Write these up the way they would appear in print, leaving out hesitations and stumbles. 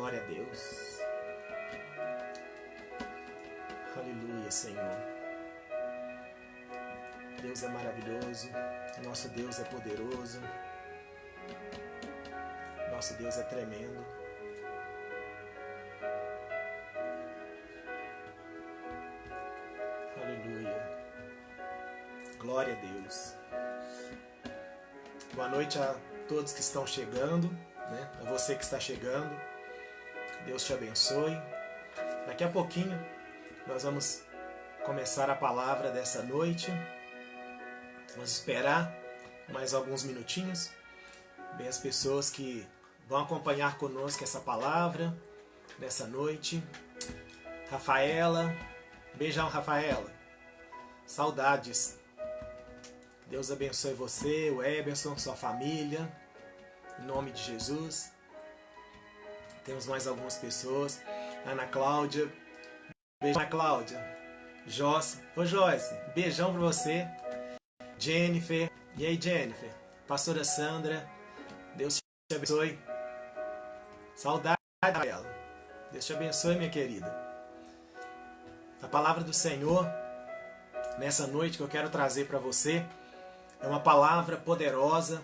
Glória a Deus. Aleluia, Senhor. Deus é maravilhoso. Nosso Deus é poderoso. Nosso Deus é tremendo. Aleluia. Glória a Deus. Boa noite a todos que estão chegando, né? A você que está chegando. Deus te abençoe. Daqui a pouquinho nós vamos começar a palavra dessa noite. Vamos esperar mais alguns minutinhos. Bem, as pessoas que vão acompanhar conosco essa palavra nessa noite. Rafaela, beijão, Rafaela. Saudades. Deus abençoe você, o Eberson, sua família. Em nome de Jesus. Temos mais algumas pessoas. Ana Cláudia. Beijão, Ana Cláudia. Joyce. Ô Joyce, beijão pra você. Jennifer. E aí, Jennifer? Pastora Sandra. Deus te abençoe. Saudade dela. Deus te abençoe, minha querida. A palavra do Senhor, nessa noite que eu quero trazer para você, é uma palavra poderosa,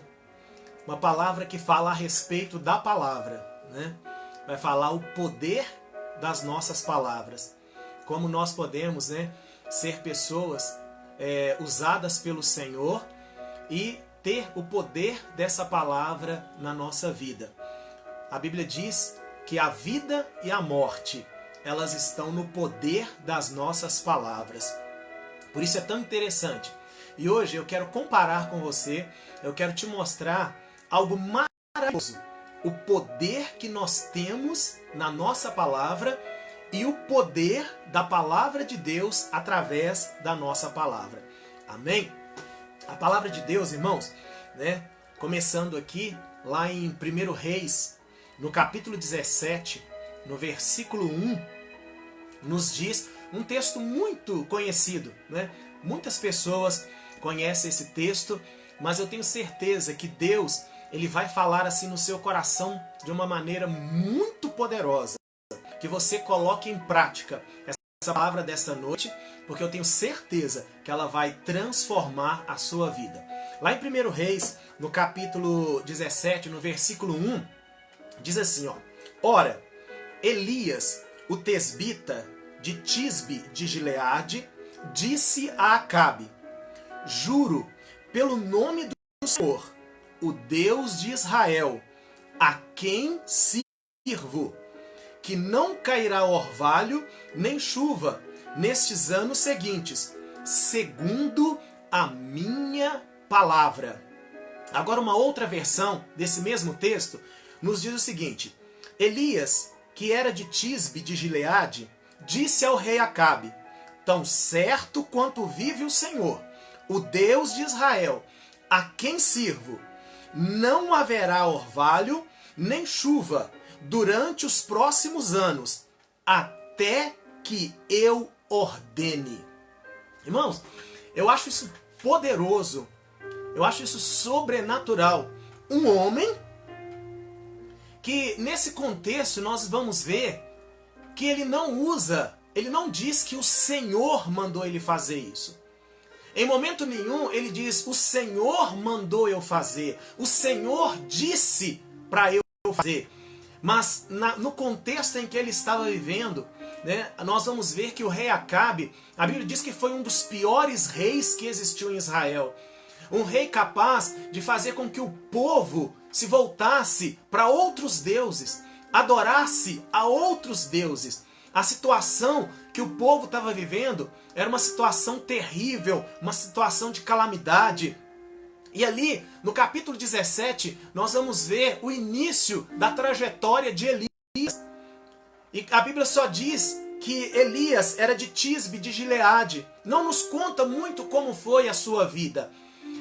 uma palavra que fala a respeito da palavra, né? Vai falar o poder das nossas palavras. Como nós podemos, né, ser pessoas usadas pelo Senhor e ter o poder dessa palavra na nossa vida. A Bíblia diz que a vida e a morte, elas estão no poder das nossas palavras. Por isso é tão interessante. E hoje eu quero comparar com você, eu quero te mostrar algo maravilhoso. O poder que nós temos na nossa palavra e o poder da palavra de Deus através da nossa palavra. Amém? A palavra de Deus, irmãos, né? Começando aqui, lá em 1 Reis, no capítulo 17, no versículo 1, nos diz um texto muito conhecido, né? Muitas pessoas conhecem esse texto, mas eu tenho certeza que Deus, Ele vai falar assim no seu coração de uma maneira muito poderosa. Que você coloque em prática essa palavra dessa noite, porque eu tenho certeza que ela vai transformar a sua vida. Lá em 1 Reis, no capítulo 17, no versículo 1, diz assim, ó: Ora, Elias, o tesbita de Tisbe de Gileade, disse a Acabe: Juro pelo nome do Senhor, o Deus de Israel, a quem sirvo, que não cairá orvalho nem chuva nestes anos seguintes, segundo a minha palavra. Agora uma outra versão desse mesmo texto nos diz o seguinte: Elias, que era de Tisbe de Gileade, disse ao rei Acabe: Tão certo quanto vive o Senhor, o Deus de Israel, a quem sirvo, não haverá orvalho nem chuva durante os próximos anos, até que eu ordene. Irmãos, eu acho isso poderoso, eu acho isso sobrenatural. Um homem que, nesse contexto, nós vamos ver que ele não diz que o Senhor mandou ele fazer isso. Em momento nenhum ele diz: o Senhor mandou eu fazer, o Senhor disse para eu fazer. Mas no contexto em que ele estava vivendo, né, nós vamos ver que o rei Acabe, a Bíblia diz que foi um dos piores reis que existiu em Israel. Um rei capaz de fazer com que o povo se voltasse para outros deuses, adorasse a outros deuses. A situação que o povo estava vivendo era uma situação terrível, uma situação de calamidade. E ali, no capítulo 17, nós vamos ver o início da trajetória de Elias. E a Bíblia só diz que Elias era de Tisbe de Gileade. Não nos conta muito como foi a sua vida.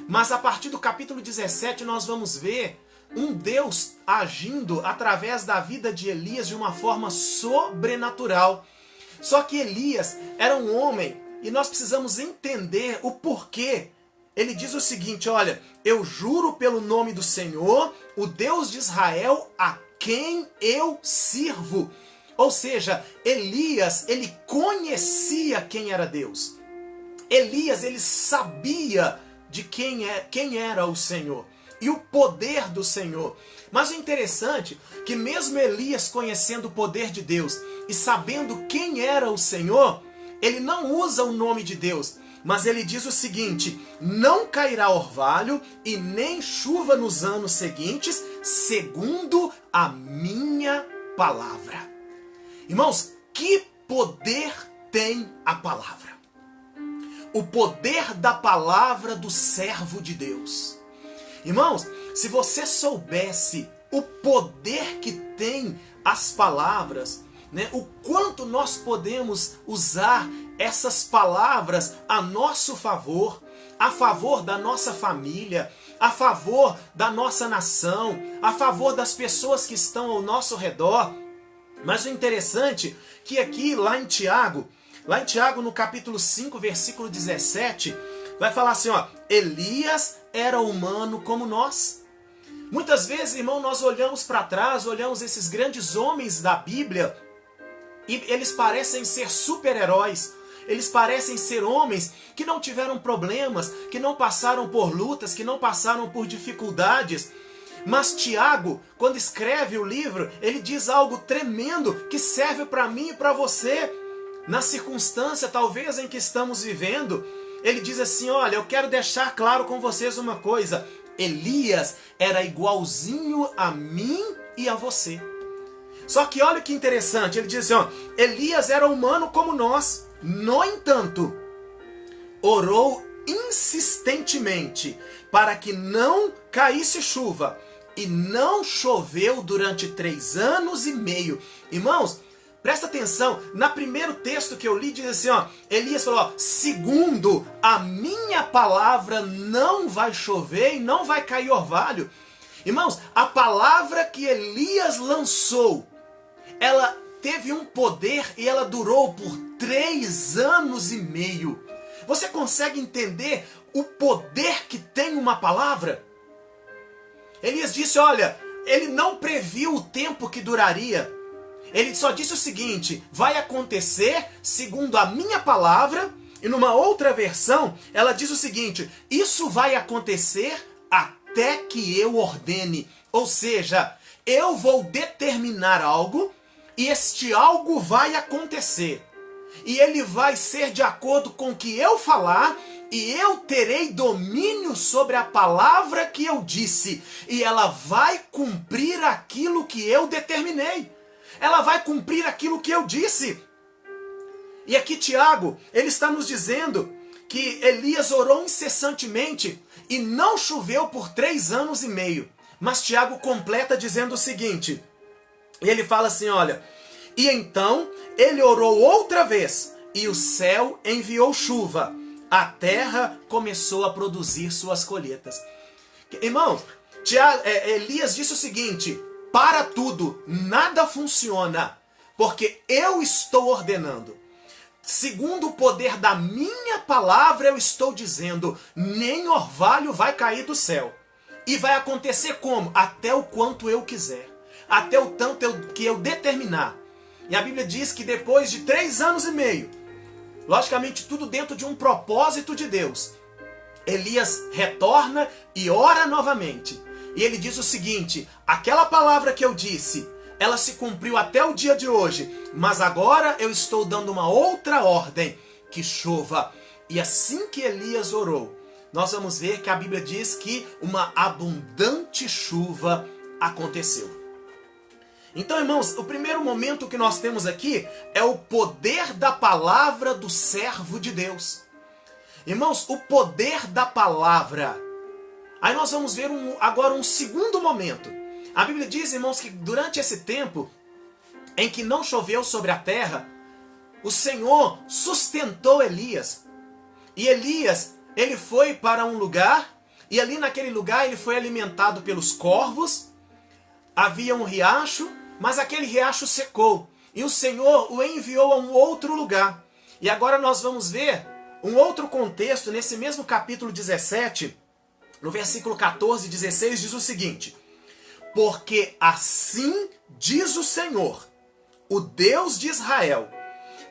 Mas a partir do capítulo 17 nós vamos ver um Deus agindo através da vida de Elias de uma forma sobrenatural. Só que Elias era um homem, e nós precisamos entender o porquê. Ele diz o seguinte: olha, eu juro pelo nome do Senhor, o Deus de Israel, a quem eu sirvo. Ou seja, Elias, ele conhecia quem era Deus. Elias, ele sabia de quem era o Senhor e o poder do Senhor. Mas o interessante é que mesmo Elias conhecendo o poder de Deus e sabendo quem era o Senhor, ele não usa o nome de Deus, mas ele diz o seguinte: não cairá orvalho e nem chuva nos anos seguintes, segundo a minha palavra. Irmãos, que poder tem a palavra? O poder da palavra do servo de Deus. Irmãos, se você soubesse o poder que tem as palavras, né, o quanto nós podemos usar essas palavras a nosso favor, a favor da nossa família, a favor da nossa nação, a favor das pessoas que estão ao nosso redor. Mas o interessante é que aqui, lá em Tiago no capítulo 5, versículo 17, vai falar assim, ó: Elias era humano como nós. Muitas vezes, irmão, nós olhamos para trás, olhamos esses grandes homens da Bíblia e eles parecem ser super-heróis. Eles parecem ser homens que não tiveram problemas, que não passaram por lutas, que não passaram por dificuldades. Mas Tiago, quando escreve o livro, ele diz algo tremendo que serve para mim e para você. Na circunstância talvez em que estamos vivendo, ele diz assim: olha, eu quero deixar claro com vocês uma coisa. Elias era igualzinho a mim e a você. Só que olha que interessante, ele diz assim, ó: Elias era humano como nós. No entanto, orou insistentemente para que não caísse chuva, e não choveu durante 3 anos e meio. Irmãos, presta atenção, no primeiro texto que eu li, diz assim, ó, Elias falou, ó: segundo a minha palavra não vai chover e não vai cair orvalho. Irmãos, a palavra que Elias lançou, ela teve um poder e ela durou por 3 anos e meio. Você consegue entender o poder que tem uma palavra? Elias disse, olha, ele não previu o tempo que duraria. Ele só disse o seguinte: vai acontecer segundo a minha palavra. E numa outra versão, ela diz o seguinte: isso vai acontecer até que eu ordene. Ou seja, eu vou determinar algo e este algo vai acontecer. E ele vai ser de acordo com o que eu falar, e eu terei domínio sobre a palavra que eu disse. E ela vai cumprir aquilo que eu determinei. Ela vai cumprir aquilo que eu disse. E aqui Tiago, ele está nos dizendo que Elias orou incessantemente e não choveu por 3 anos e meio. Mas Tiago completa dizendo o seguinte, e ele fala assim, olha: e então ele orou outra vez, e o céu enviou chuva. A terra começou a produzir suas colheitas. Irmãos, Elias disse o seguinte: para tudo, nada funciona, porque eu estou ordenando. Segundo o poder da minha palavra, eu estou dizendo, nem orvalho vai cair do céu. E vai acontecer como? Até o quanto eu quiser. Até o tanto que eu determinar. E a Bíblia diz que depois de 3 anos e meio, logicamente tudo dentro de um propósito de Deus, Elias retorna e ora novamente. E ele diz o seguinte: aquela palavra que eu disse, ela se cumpriu até o dia de hoje, mas agora eu estou dando uma outra ordem, que chova. E assim que Elias orou, nós vamos ver que a Bíblia diz que uma abundante chuva aconteceu. Então, irmãos, o primeiro momento que nós temos aqui é o poder da palavra do servo de Deus. Irmãos, o poder da palavra. Aí nós vamos ver agora um segundo momento. A Bíblia diz, irmãos, que durante esse tempo em que não choveu sobre a terra, o Senhor sustentou Elias. E Elias, ele foi para um lugar, e ali naquele lugar ele foi alimentado pelos corvos. Havia um riacho, mas aquele riacho secou. E o Senhor o enviou a um outro lugar. E agora nós vamos ver um outro contexto, nesse mesmo capítulo 17, no versículo 14 e 16, diz o seguinte: Porque assim diz o Senhor, o Deus de Israel: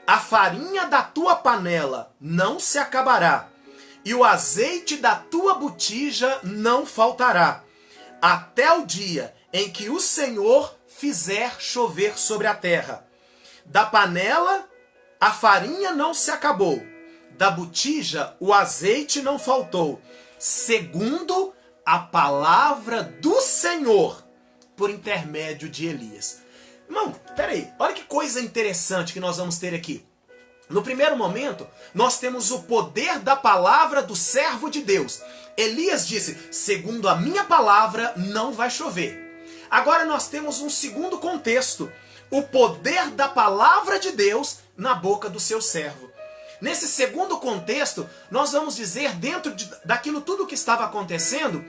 a farinha da tua panela não se acabará, e o azeite da tua botija não faltará, até o dia em que o Senhor fizer chover sobre a terra. Da panela a farinha não se acabou, da botija o azeite não faltou, segundo a palavra do Senhor, por intermédio de Elias. Irmão, peraí, olha que coisa interessante que nós vamos ter aqui. No primeiro momento, nós temos o poder da palavra do servo de Deus. Elias disse: segundo a minha palavra, não vai chover. Agora nós temos um segundo contexto, o poder da palavra de Deus na boca do seu servo. Nesse segundo contexto, nós vamos dizer, dentro daquilo tudo que estava acontecendo,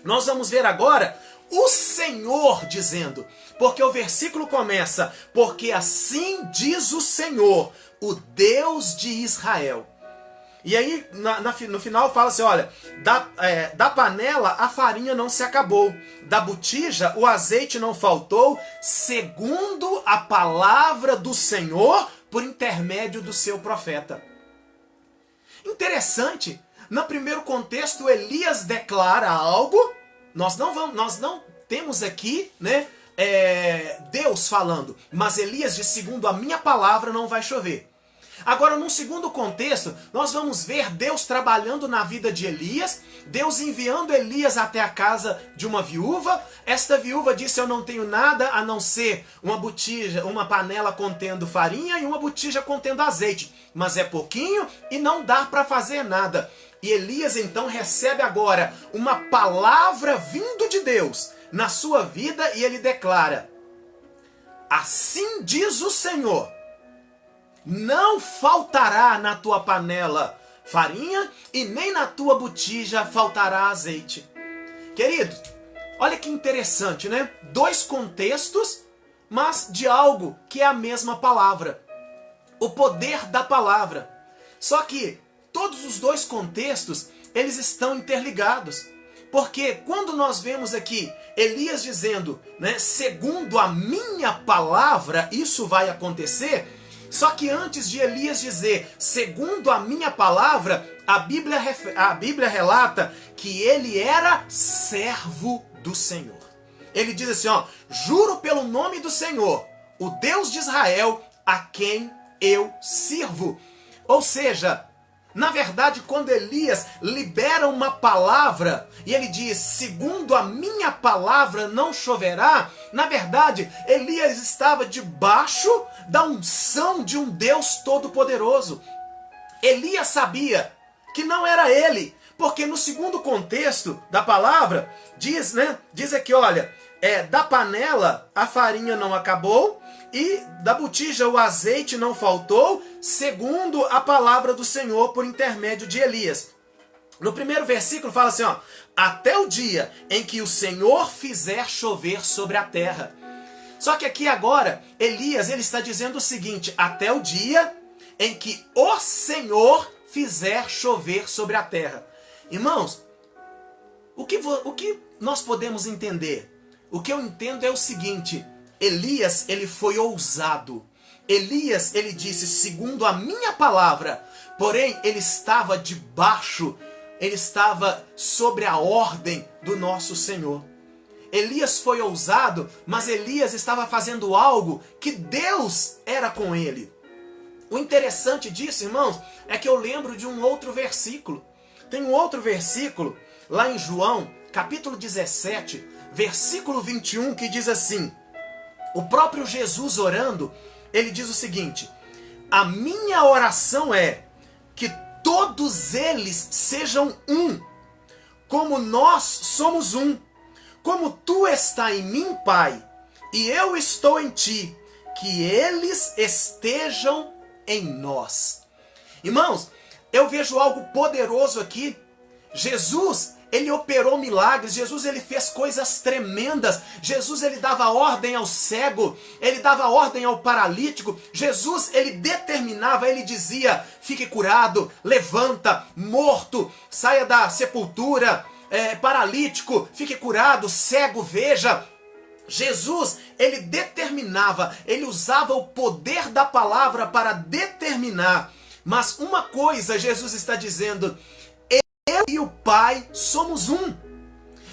nós vamos ver agora o Senhor dizendo, porque o versículo começa: porque assim diz o Senhor, o Deus de Israel. E aí no final fala assim, olha, da panela a farinha não se acabou, da botija o azeite não faltou, segundo a palavra do Senhor, por intermédio do seu profeta. Interessante, no primeiro contexto Elias declara algo, nós não temos aqui, né, Deus falando, mas Elias diz: segundo a minha palavra não vai chover. Agora, num segundo contexto, nós vamos ver Deus trabalhando na vida de Elias, Deus enviando Elias até a casa de uma viúva. Esta viúva disse: eu não tenho nada a não ser uma botija, uma panela contendo farinha e uma botija contendo azeite, mas é pouquinho e não dá para fazer nada. E Elias então recebe agora uma palavra vindo de Deus na sua vida e ele declara: assim diz o Senhor, não faltará na tua panela farinha e nem na tua botija faltará azeite. Queridos, olha que interessante, né? Dois contextos, mas de algo que é a mesma palavra. O poder da palavra. Só que todos os dois contextos, eles estão interligados. Porque quando nós vemos aqui Elias dizendo, né, segundo a minha palavra, isso vai acontecer. Só que antes de Elias dizer, segundo a minha palavra, a Bíblia relata que ele era servo do Senhor. Ele diz assim, ó, juro pelo nome do Senhor, o Deus de Israel, a quem eu sirvo. Ou seja, na verdade, quando Elias libera uma palavra e ele diz, segundo a minha palavra não choverá, na verdade, Elias estava debaixo da unção de um Deus todo-poderoso. Elias sabia que não era ele, porque no segundo contexto da palavra, diz aqui, olha, da panela a farinha não acabou, e da botija o azeite não faltou, segundo a palavra do Senhor por intermédio de Elias. No primeiro versículo fala assim, ó, até o dia em que o Senhor fizer chover sobre a terra. Só que aqui agora, Elias ele está dizendo o seguinte, até o dia em que o Senhor fizer chover sobre a terra. Irmãos, o que nós podemos entender? O que eu entendo é o seguinte, Elias, ele foi ousado. Elias, ele disse, segundo a minha palavra, porém, ele estava debaixo, ele estava sobre a ordem do nosso Senhor. Elias foi ousado, mas Elias estava fazendo algo que Deus era com ele. O interessante disso, irmãos, é que eu lembro de um outro versículo. Tem um outro versículo, lá em João, capítulo 17, versículo 21, que diz assim, o próprio Jesus orando, ele diz o seguinte, a minha oração é que todos eles sejam um, como nós somos um, como tu está em mim, Pai, e eu estou em ti, que eles estejam em nós. Irmãos, eu vejo algo poderoso aqui. Jesus, ele operou milagres, Jesus ele fez coisas tremendas, Jesus ele dava ordem ao cego, ele dava ordem ao paralítico, Jesus ele determinava, ele dizia, fique curado, levanta, morto, saia da sepultura, paralítico, fique curado, cego, veja. Jesus, ele determinava, ele usava o poder da palavra para determinar. Mas uma coisa Jesus está dizendo: eu e o Pai somos um.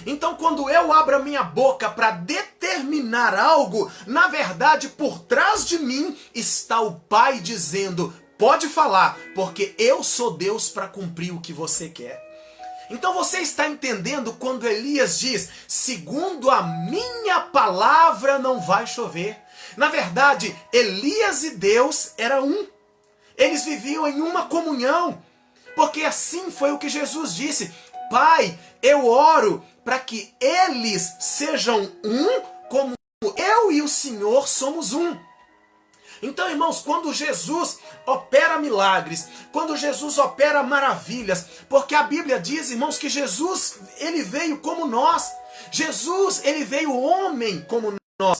Então, quando eu abro a minha boca para determinar algo, na verdade, por trás de mim está o Pai dizendo: pode falar, porque eu sou Deus para cumprir o que você quer. Então você está entendendo quando Elias diz: segundo a minha palavra não vai chover. Na verdade, Elias e Deus eram um. Eles viviam em uma comunhão. Porque assim foi o que Jesus disse: Pai, eu oro para que eles sejam um, como eu e o Senhor somos um. Então, irmãos, quando Jesus opera milagres, quando Jesus opera maravilhas, porque a Bíblia diz, irmãos, que Jesus, ele veio como nós. Jesus, ele veio homem como nós.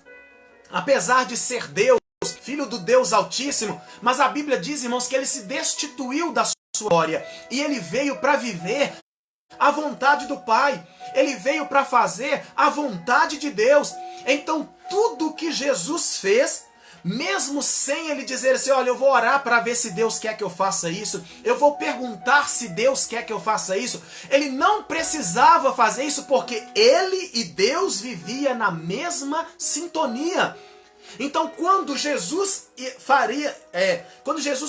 Apesar de ser Deus, filho do Deus Altíssimo, mas a Bíblia diz, irmãos, que ele se destituiu da sua glória e ele veio para viver a vontade do Pai. Ele veio para fazer a vontade de Deus. Então, tudo que Jesus fez, mesmo sem ele dizer assim: olha, eu vou orar para ver se Deus quer que eu faça isso, eu vou perguntar se Deus quer que eu faça isso, ele não precisava fazer isso, porque ele e Deus viviam na mesma sintonia. Então, quando Jesus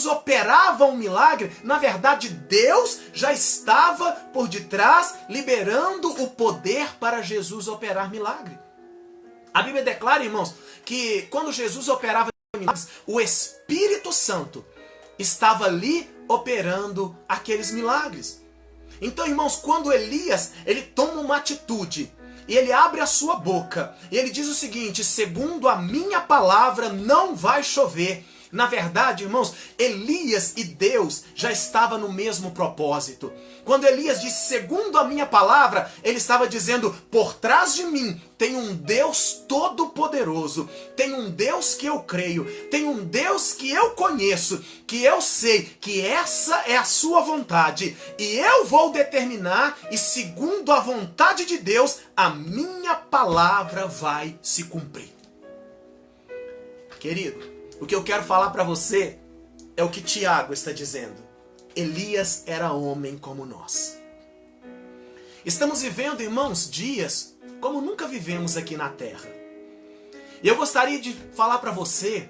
operava um milagre, na verdade Deus já estava por detrás, liberando o poder para Jesus operar milagre. A Bíblia declara, irmãos, que quando Jesus operava milagres, o Espírito Santo estava ali operando aqueles milagres. Então, irmãos, quando Elias, ele toma uma atitude, e ele abre a sua boca, e ele diz o seguinte: segundo a minha palavra não vai chover. Na verdade, irmãos, Elias e Deus já estavam no mesmo propósito. Quando Elias disse: segundo a minha palavra, ele estava dizendo: por trás de mim tem um Deus todo-poderoso, tem um Deus que eu creio, tem um Deus que eu conheço, que eu sei que essa é a sua vontade, e eu vou determinar, e segundo a vontade de Deus, a minha palavra vai se cumprir. Querido, o que eu quero falar para você é o que Tiago está dizendo. Elias era homem como nós. Estamos vivendo, irmãos, dias como nunca vivemos aqui na terra. E eu gostaria de falar para você: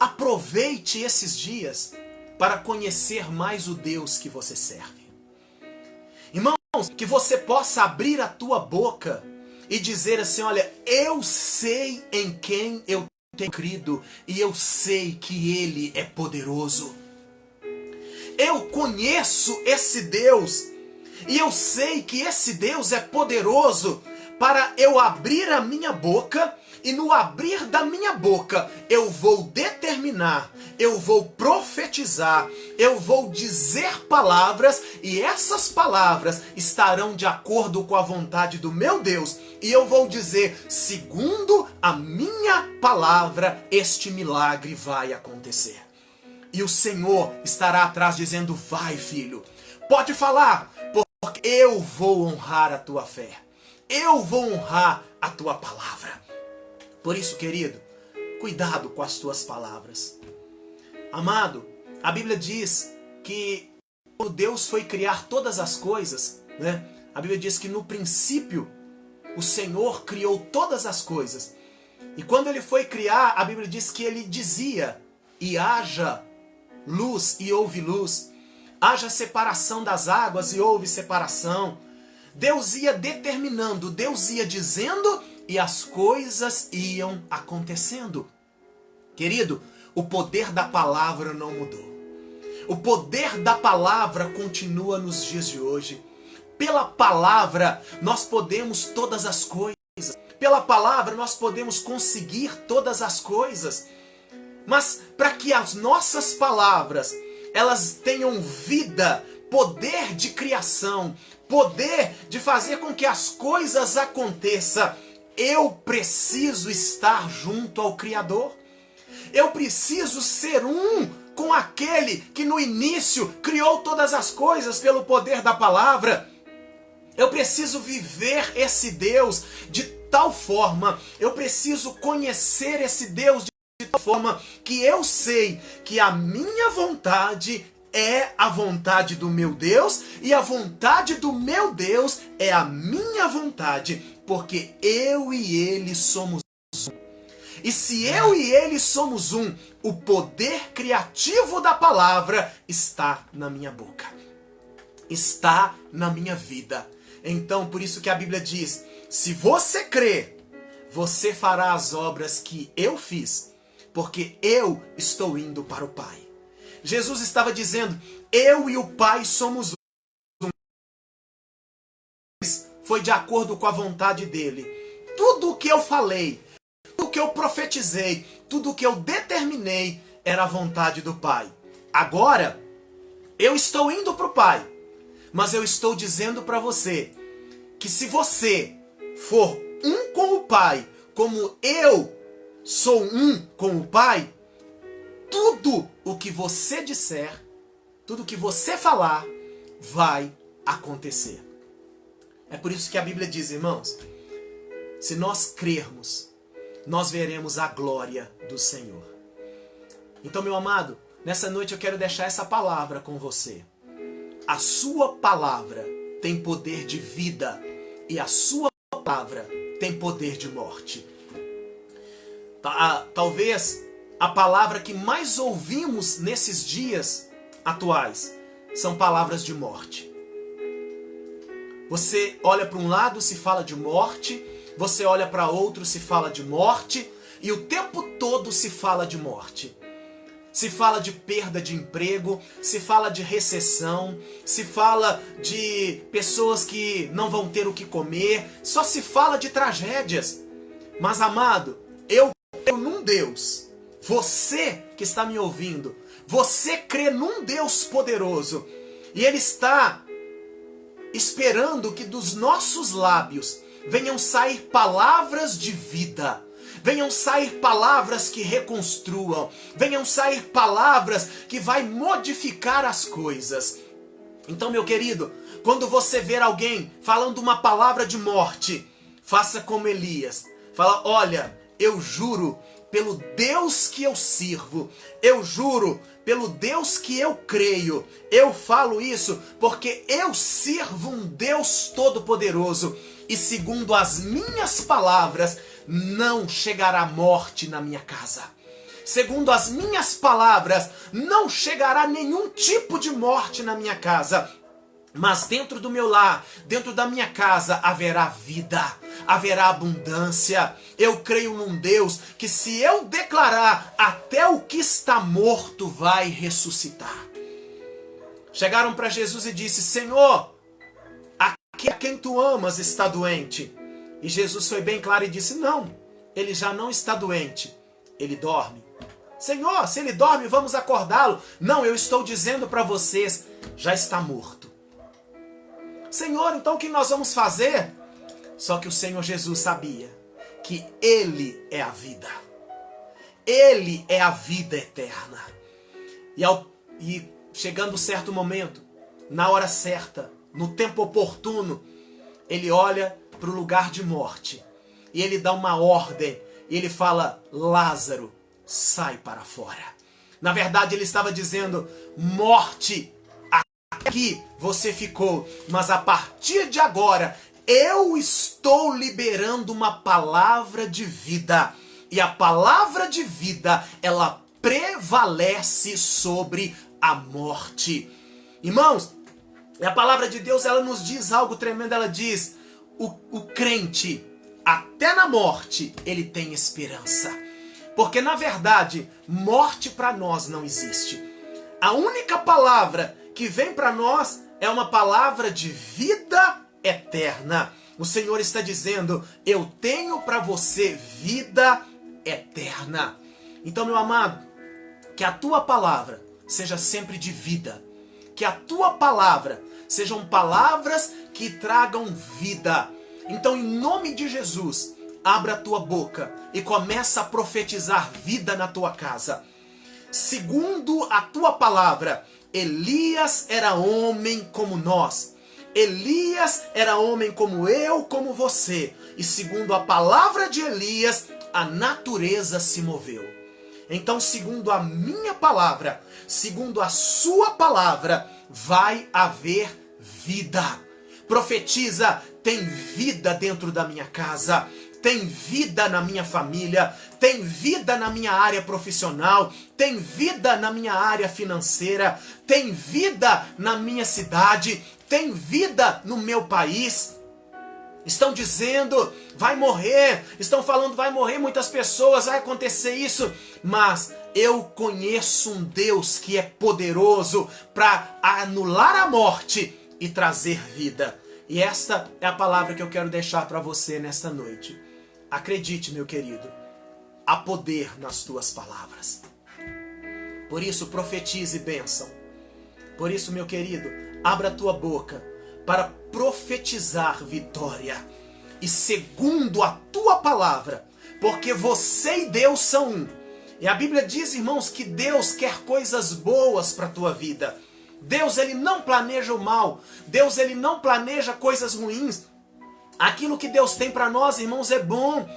aproveite esses dias para conhecer mais o Deus que você serve. Irmãos, que você possa abrir a tua boca e dizer assim: olha, eu sei em quem eu tenho crido, e eu sei que Ele é poderoso. Eu conheço esse Deus, e eu sei que esse Deus é poderoso para eu abrir a minha boca, e no abrir da minha boca eu vou determinar, eu vou profetizar, eu vou dizer palavras, e essas palavras estarão de acordo com a vontade do meu Deus, e eu vou dizer: segundo a minha palavra, este milagre vai acontecer. E o Senhor estará atrás dizendo: vai, filho, pode falar, porque eu vou honrar a tua fé, eu vou honrar a tua palavra. Por isso, querido, cuidado com as tuas palavras. Amado, a Bíblia diz que quando Deus foi criar todas as coisas, né? A Bíblia diz que no princípio o Senhor criou todas as coisas. E quando ele foi criar, a Bíblia diz que ele dizia: e haja luz, e houve luz. Haja separação das águas, e houve separação. Deus ia determinando, Deus ia dizendo, e as coisas iam acontecendo. Querido, o poder da palavra não mudou. O poder da palavra continua nos dias de hoje. Pela palavra nós podemos todas as coisas. Pela palavra nós podemos conseguir todas as coisas. Mas para que as nossas palavras elas tenham vida, poder de criação, poder de fazer com que as coisas aconteçam, eu preciso estar junto ao Criador. Eu preciso ser um com aquele que no início criou todas as coisas pelo poder da palavra. Eu preciso viver esse Deus de tal forma, eu preciso conhecer esse Deus de tal forma que eu sei que a minha vontade é a vontade do meu Deus e a vontade do meu Deus é a minha vontade, porque eu e ele somos um. E se eu e ele somos um, o poder criativo da palavra está na minha boca, está na minha vida. Então, por isso que a Bíblia diz, se você crê, você fará as obras que eu fiz, porque eu estou indo para o Pai. Jesus estava dizendo, eu e o Pai somos um. Foi de acordo com a vontade dele. Tudo o que eu falei, tudo o que eu profetizei, tudo o que eu determinei era a vontade do Pai. Agora, eu estou indo para o Pai, mas eu estou dizendo para você que se você for um com o Pai, como eu sou um com o Pai, tudo o que você disser, tudo o que você falar, vai acontecer. É por isso que a Bíblia diz, irmãos, se nós crermos, nós veremos a glória do Senhor. Então, meu amado, nessa noite eu quero deixar essa palavra com você. A sua palavra tem poder de vida e a sua palavra tem poder de morte. Talvez a palavra que mais ouvimos nesses dias atuais são palavras de morte. Você olha para um lado, se fala de morte, você olha para outro, se fala de morte, e o tempo todo se fala de morte. Se fala de perda de emprego, se fala de recessão, se fala de pessoas que não vão ter o que comer, só se fala de tragédias. Mas, amado, eu creio num Deus. Você que está me ouvindo, você crê num Deus poderoso. E Ele está esperando que dos nossos lábios venham sair palavras de vida. Venham sair palavras que reconstruam. Venham sair palavras que vai modificar as coisas. Então, meu querido, quando você ver alguém falando uma palavra de morte, faça como Elias. Fala, olha, eu juro pelo Deus que eu sirvo, eu juro pelo Deus que eu creio, eu falo isso porque eu sirvo um Deus todo-poderoso e segundo as minhas palavras, não chegará morte na minha casa. Segundo as minhas palavras, não chegará nenhum tipo de morte na minha casa. Mas dentro do meu lar, dentro da minha casa, haverá vida, haverá abundância. Eu creio num Deus que se eu declarar, até o que está morto vai ressuscitar. Chegaram para Jesus e disse, Senhor, a quem tu amas está doente. E Jesus foi bem claro e disse, não, ele já não está doente, ele dorme. Senhor, se ele dorme, vamos acordá-lo. Não, eu estou dizendo para vocês, já está morto. Senhor, então o que nós vamos fazer? Só que o Senhor Jesus sabia que Ele é a vida. Ele é a vida eterna. E chegando certo momento, na hora certa, no tempo oportuno, Ele olha para o lugar de morte. E Ele dá uma ordem. E Ele fala, Lázaro, sai para fora. Na verdade, Ele estava dizendo, morte, aqui você ficou, mas a partir de agora eu estou liberando uma palavra de vida. E a palavra de vida, ela prevalece sobre a morte. Irmãos, a palavra de Deus, ela nos diz algo tremendo. Ela diz, o crente, até na morte, ele tem esperança. Porque na verdade, morte para nós não existe. A única palavra que vem para nós é uma palavra de vida eterna. O Senhor está dizendo, eu tenho para você vida eterna. Então, meu amado, que a tua palavra seja sempre de vida. Que a tua palavra sejam palavras que tragam vida. Então, em nome de Jesus, abra a tua boca e começa a profetizar vida na tua casa. Segundo a tua palavra, Elias era homem como nós. Elias era homem como eu, como você. E segundo a palavra de Elias, a natureza se moveu. Então, segundo a minha palavra, segundo a sua palavra, vai haver vida. Profetiza, tem vida dentro da minha casa, tem vida na minha família, tem vida na minha área profissional, tem vida na minha área financeira, tem vida na minha cidade, tem vida no meu país. Estão dizendo, vai morrer, estão falando, vai morrer muitas pessoas, vai acontecer isso, mas eu conheço um Deus que é poderoso para anular a morte e trazer vida. E esta é a palavra que eu quero deixar para você nesta noite. Acredite, meu querido, há poder nas tuas palavras. Por isso, profetize bênção. Por isso, meu querido, abra a tua boca para profetizar vitória. E segundo a tua palavra, porque você e Deus são um. E a Bíblia diz, irmãos, que Deus quer coisas boas para a tua vida. Deus, ele não planeja o mal. Deus, ele não planeja coisas ruins. Aquilo que Deus tem para nós, irmãos, é bom.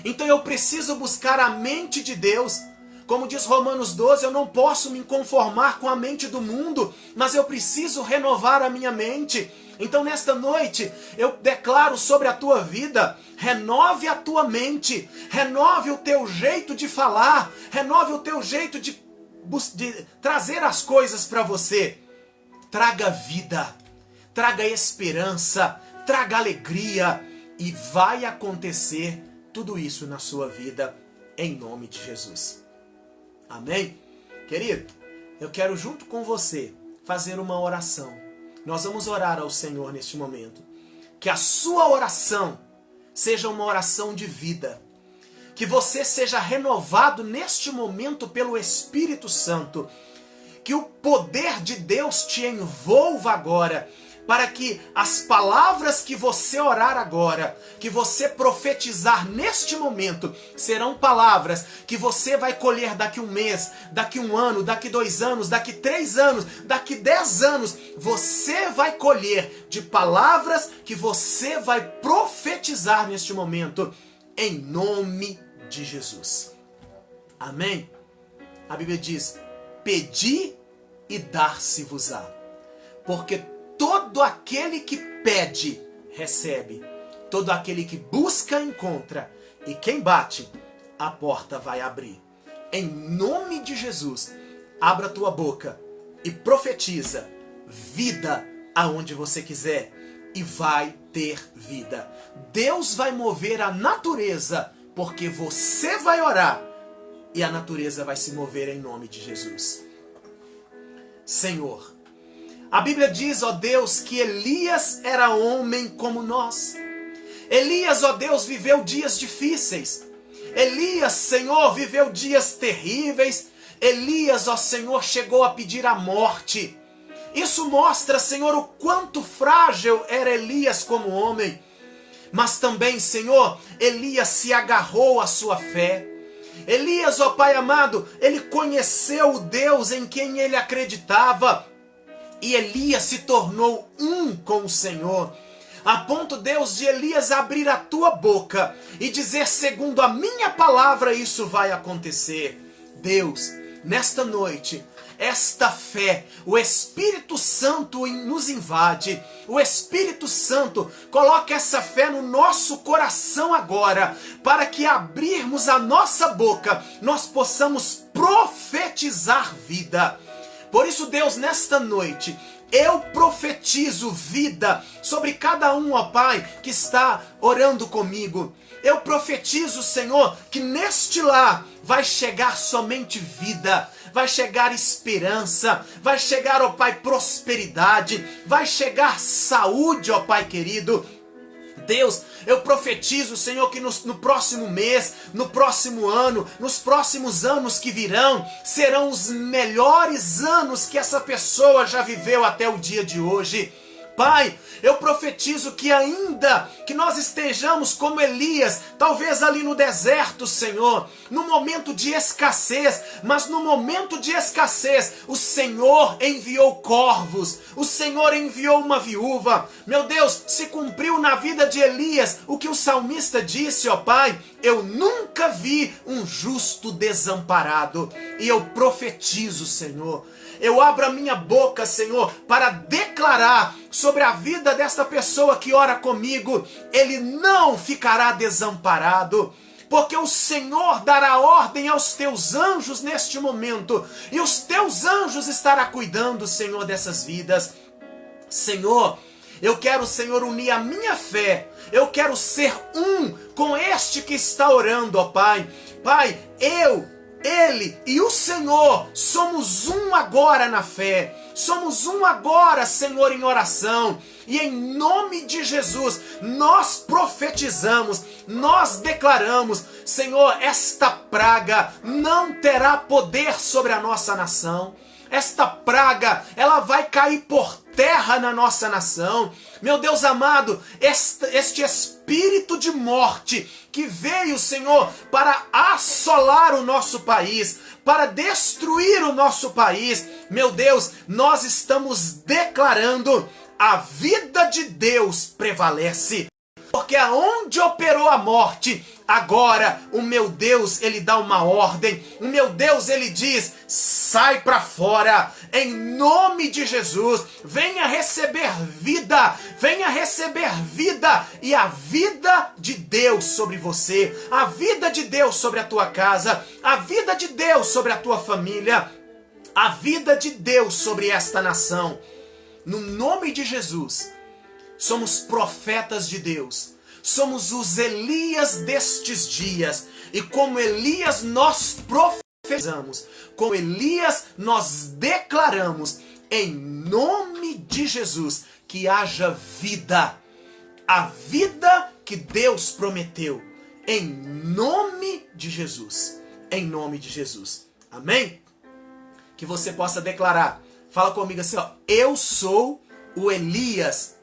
Então eu preciso buscar a mente de Deus. Como diz Romanos 12, eu não posso me conformar com a mente do mundo, mas eu preciso renovar a minha mente. Então nesta noite eu declaro sobre a tua vida, renove a tua mente, renove o teu jeito de falar, renove o teu jeito de trazer as coisas para você. Traga vida, traga esperança, traga alegria e vai acontecer tudo isso na sua vida em nome de Jesus. Amém? Querido, eu quero junto com você fazer uma oração. Nós vamos orar ao Senhor neste momento. Que a sua oração seja uma oração de vida. Que você seja renovado neste momento pelo Espírito Santo. Que o poder de Deus te envolva agora, para que as palavras que você orar agora, que você profetizar neste momento, serão palavras que você vai colher daqui 1 mês, daqui 1 ano, daqui 2 anos, daqui 3 anos, daqui 10 anos. Você vai colher de palavras que você vai profetizar neste momento, em nome de Jesus. Amém? A Bíblia diz, pedi e dar-se-vos-á. Porque todo aquele que pede, recebe. Todo aquele que busca, encontra. E quem bate, a porta vai abrir. Em nome de Jesus, abra a tua boca e profetiza vida aonde você quiser. E vai ter vida. Deus vai mover a natureza, porque você vai orar. E a natureza vai se mover em nome de Jesus. Senhor, a Bíblia diz, ó Deus, que Elias era homem como nós. Elias, ó Deus, viveu dias difíceis. Elias, Senhor, viveu dias terríveis. Elias, ó Senhor, chegou a pedir a morte. Isso mostra, Senhor, o quanto frágil era Elias como homem. Mas também, Senhor, Elias se agarrou à sua fé. Elias, ó Pai amado, ele conheceu o Deus em quem ele acreditava. E Elias se tornou um com o Senhor. A ponto, Deus, de Elias abrir a tua boca e dizer, segundo a minha palavra, isso vai acontecer. Deus, nesta noite, esta fé, o Espírito Santo nos invade. O Espírito Santo coloca essa fé no nosso coração agora, para que abrirmos a nossa boca, nós possamos profetizar vida. Por isso, Deus, nesta noite, eu profetizo vida sobre cada um, ó Pai, que está orando comigo. Eu profetizo, Senhor, que neste lar vai chegar somente vida, vai chegar esperança, vai chegar, ó Pai, prosperidade, vai chegar saúde, ó Pai querido. Deus, eu profetizo, Senhor, que no próximo mês, no próximo ano, nos próximos anos que virão, serão os melhores anos que essa pessoa já viveu até o dia de hoje. Pai, eu profetizo que ainda que nós estejamos como Elias, talvez ali no deserto, Senhor, no momento de escassez, mas no momento de escassez, o Senhor enviou corvos, o Senhor enviou uma viúva. Meu Deus, se cumpriu na vida de Elias o que o salmista disse, ó Pai, eu nunca vi um justo desamparado. E eu profetizo, Senhor, eu abro a minha boca, Senhor, para declarar sobre a vida desta pessoa que ora comigo, ele não ficará desamparado, porque o Senhor dará ordem aos teus anjos neste momento, e os teus anjos estará cuidando, Senhor, dessas vidas. Senhor, eu quero, Senhor, unir a minha fé, eu quero ser um com este que está orando, ó Pai. Pai, ele e o Senhor somos um agora na fé, somos um agora, Senhor, em oração, e em nome de Jesus nós profetizamos, nós declaramos, Senhor, esta praga não terá poder sobre a nossa nação. Esta praga, ela vai cair por terra na nossa nação. Meu Deus amado, este espírito de morte que veio, Senhor, para assolar o nosso país, para destruir o nosso país, meu Deus, nós estamos declarando: a vida de Deus prevalece. Porque aonde operou a morte, agora o meu Deus, ele dá uma ordem. O meu Deus, ele diz: sai para fora, em nome de Jesus. Venha receber vida, venha receber vida. E a vida de Deus sobre você, a vida de Deus sobre a tua casa, a vida de Deus sobre a tua família, a vida de Deus sobre esta nação. No nome de Jesus. Somos profetas de Deus, somos os Elias destes dias, e como Elias nós profetizamos, como Elias nós declaramos, em nome de Jesus, que haja vida, a vida que Deus prometeu, em nome de Jesus, em nome de Jesus, amém? Que você possa declarar, fala comigo assim, ó, eu sou o Elias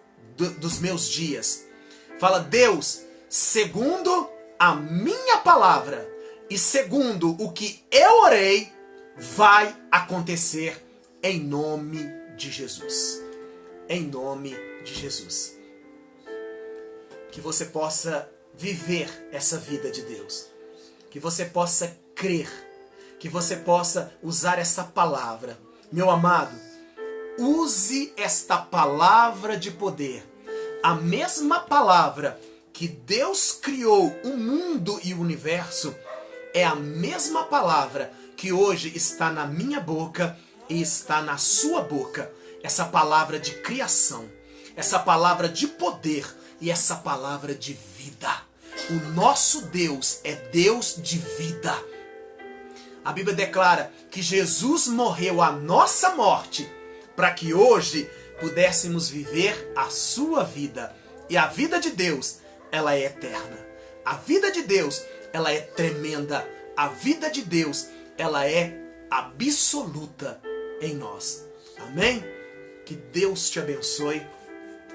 dos meus dias. Fala: Deus, segundo a minha palavra e segundo o que eu orei, vai acontecer em nome de Jesus. Em nome de Jesus. Que você possa viver essa vida de Deus. Que você possa crer. Que você possa usar essa palavra. Meu amado, use esta palavra de poder. A mesma palavra que Deus criou o mundo e o universo é a mesma palavra que hoje está na minha boca e está na sua boca. Essa palavra de criação, essa palavra de poder e essa palavra de vida. O nosso Deus é Deus de vida. A Bíblia declara que Jesus morreu a nossa morte para que hoje pudéssemos viver a sua vida. E a vida de Deus, ela é eterna. A vida de Deus, ela é tremenda. A vida de Deus, ela é absoluta em nós. Amém? Que Deus te abençoe.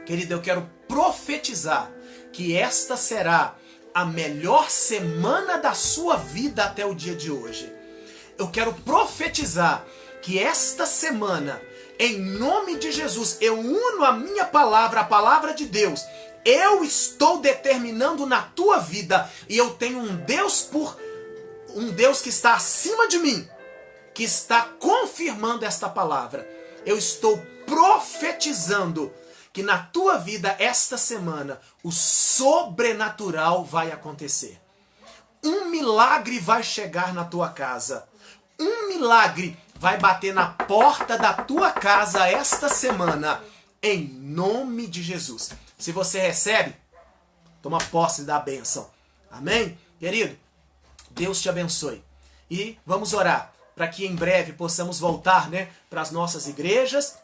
Querido, eu quero profetizar que esta será a melhor semana da sua vida até o dia de hoje. Eu quero profetizar que esta semana, em nome de Jesus, eu uno a minha palavra, a palavra de Deus. Eu estou determinando na tua vida, e eu tenho um Deus que está acima de mim, que está confirmando esta palavra. Eu estou profetizando que na tua vida esta semana o sobrenatural vai acontecer. Um milagre vai chegar na tua casa. Um milagre vai bater na porta da tua casa esta semana, em nome de Jesus. Se você recebe, toma posse da bênção. Amém? Querido, Deus te abençoe. E vamos orar para que em breve possamos voltar, para as nossas igrejas,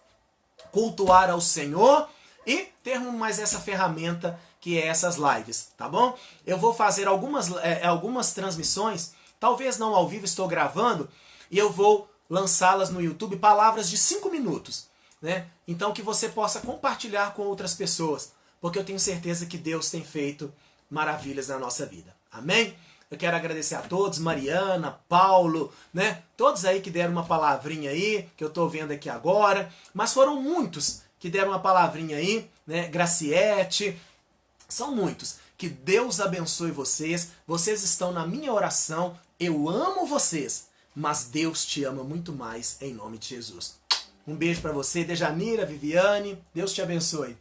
cultuar ao Senhor e termos mais essa ferramenta que é essas lives, tá bom? Eu vou fazer algumas transmissões, talvez não ao vivo, estou gravando, e eu vou lançá-las no YouTube, palavras de 5 minutos. né? Então que você possa compartilhar com outras pessoas, porque eu tenho certeza que Deus tem feito maravilhas na nossa vida. Amém? Eu quero agradecer a todos, Mariana, Paulo, né? Todos aí que deram uma palavrinha aí, que eu estou vendo aqui agora, mas foram muitos que deram uma palavrinha aí, né? Graciete, são muitos. Que Deus abençoe vocês, vocês estão na minha oração, eu amo vocês, mas Deus te ama muito mais, em nome de Jesus. Um beijo para você, Dejanira, Viviane, Deus te abençoe.